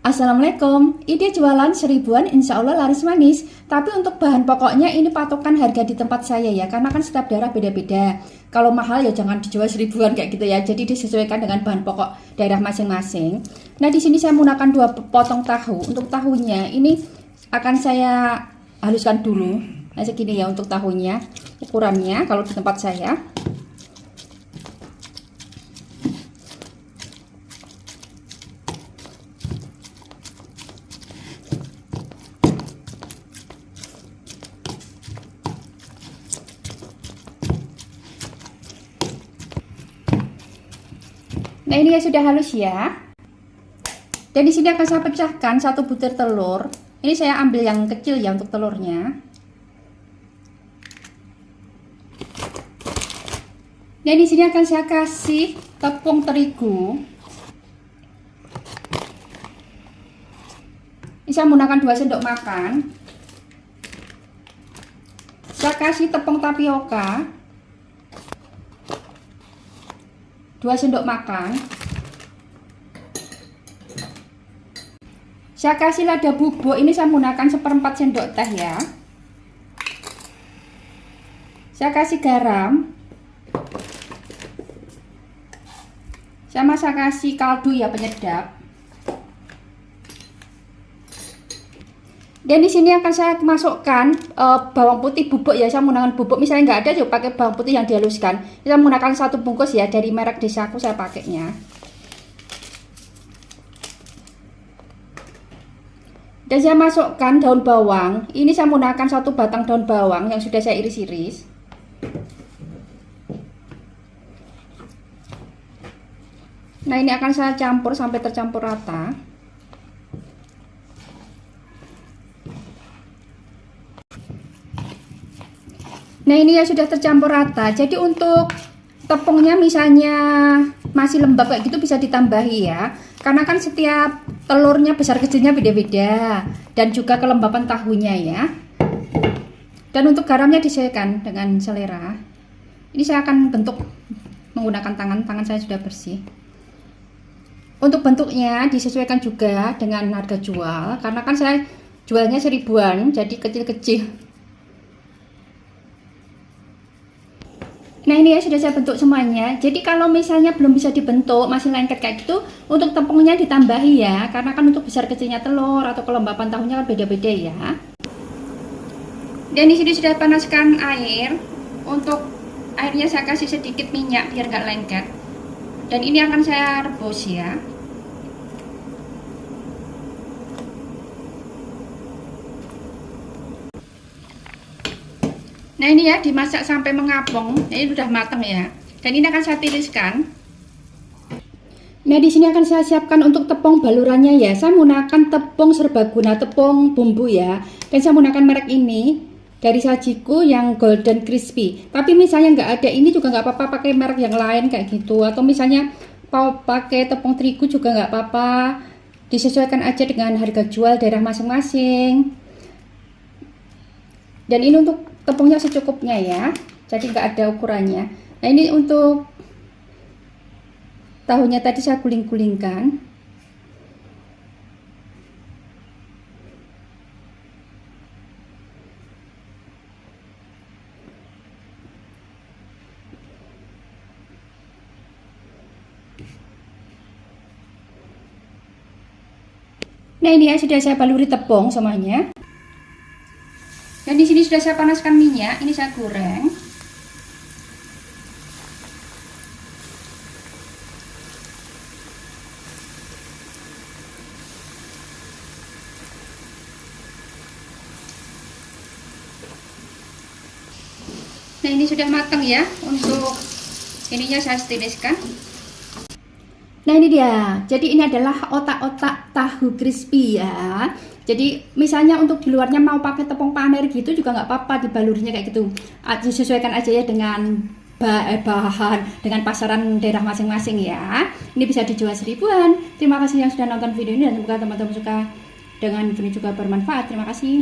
Assalamualaikum, ide jualan 1000-an insya Allah laris manis. Tapi untuk bahan pokoknya ini patokan harga di tempat saya ya, karena kan setiap daerah beda-beda. Kalau mahal ya jangan dijual 1000-an kayak gitu ya. Jadi disesuaikan dengan bahan pokok daerah masing-masing. Nah di sini saya menggunakan 2 potong tahu. Untuk tahunya ini akan saya haluskan dulu. Nah segini ya untuk tahunya, ukurannya kalau di tempat saya. Nah ini ya sudah halus ya. Dan di sini akan saya pecahkan 1 butir telur. Ini saya ambil yang kecil ya untuk telurnya. Dan di sini akan saya kasih tepung terigu. Ini saya menggunakan 2 sendok makan. Saya kasih tepung tapioka 2 sendok makan. Saya kasih lada bubuk, ini saya menggunakan 1/4 sendok teh ya. Saya kasih garam. Sama saya kasih kaldu ya penyedap. Dan di sini akan saya masukkan bawang putih bubuk ya. Saya menggunakan bubuk, misalnya nggak ada juga pakai bawang putih yang dihaluskan. Saya menggunakan 1 bungkus ya, dari merek Desaku saya pakainya. Dan saya masukkan daun bawang. Ini saya menggunakan 1 batang daun bawang yang sudah saya iris-iris. Nah ini akan saya campur sampai tercampur rata. Nah ini ya sudah tercampur rata. Jadi untuk tepungnya misalnya masih lembab kayak gitu bisa ditambahi ya. Karena kan setiap telurnya besar kecilnya beda-beda. Dan juga kelembapan tahunya ya. Dan untuk garamnya disesuaikan dengan selera. Ini saya akan bentuk menggunakan tangan saya sudah bersih. Untuk bentuknya disesuaikan juga dengan harga jual. Karena kan saya jualnya 1000-an, jadi kecil-kecil. Nah ini ya sudah saya bentuk semuanya. Jadi kalau misalnya belum bisa dibentuk, masih lengket kayak gitu, untuk tepungnya ditambahi ya. Karena kan untuk besar kecilnya telur atau kelembapan tahunya kan beda-beda ya. Dan di sini sudah panaskan air. Untuk airnya saya kasih sedikit minyak biar nggak lengket. Dan ini akan saya rebus ya. Nah ini ya dimasak sampai mengapung. Ini sudah matang ya. Dan ini akan saya tiriskan. Nah di sini akan saya siapkan untuk tepung balurannya ya. Saya menggunakan tepung serbaguna, tepung bumbu ya. Dan saya menggunakan merek ini dari Sajiku yang golden crispy. Tapi misalnya nggak ada ini juga nggak apa-apa, pakai merek yang lain kayak gitu. Atau misalnya mau pakai tepung terigu juga nggak apa-apa. Disesuaikan aja dengan harga jual daerah masing-masing. Dan ini untuk tepungnya secukupnya ya, jadi nggak ada ukurannya. Nah ini untuk tahunya tadi saya guling-gulingkan. Nah ini ya sudah saya baluri tepung semuanya. Dan di sini sudah saya panaskan minyak, ini saya goreng. Nah ini sudah matang ya, untuk ininya saya tiriskan. Nah ini dia, jadi ini adalah otak-otak tahu crispy ya. Jadi misalnya untuk di luarnya mau pakai tepung paner gitu juga nggak apa-apa, dibalurinya kayak gitu. Disesuaikan aja ya dengan bahan, dengan pasaran daerah masing-masing ya. Ini bisa dijual 1000-an. Terima kasih yang sudah nonton video ini dan semoga teman-teman suka dengan video juga bermanfaat. Terima kasih.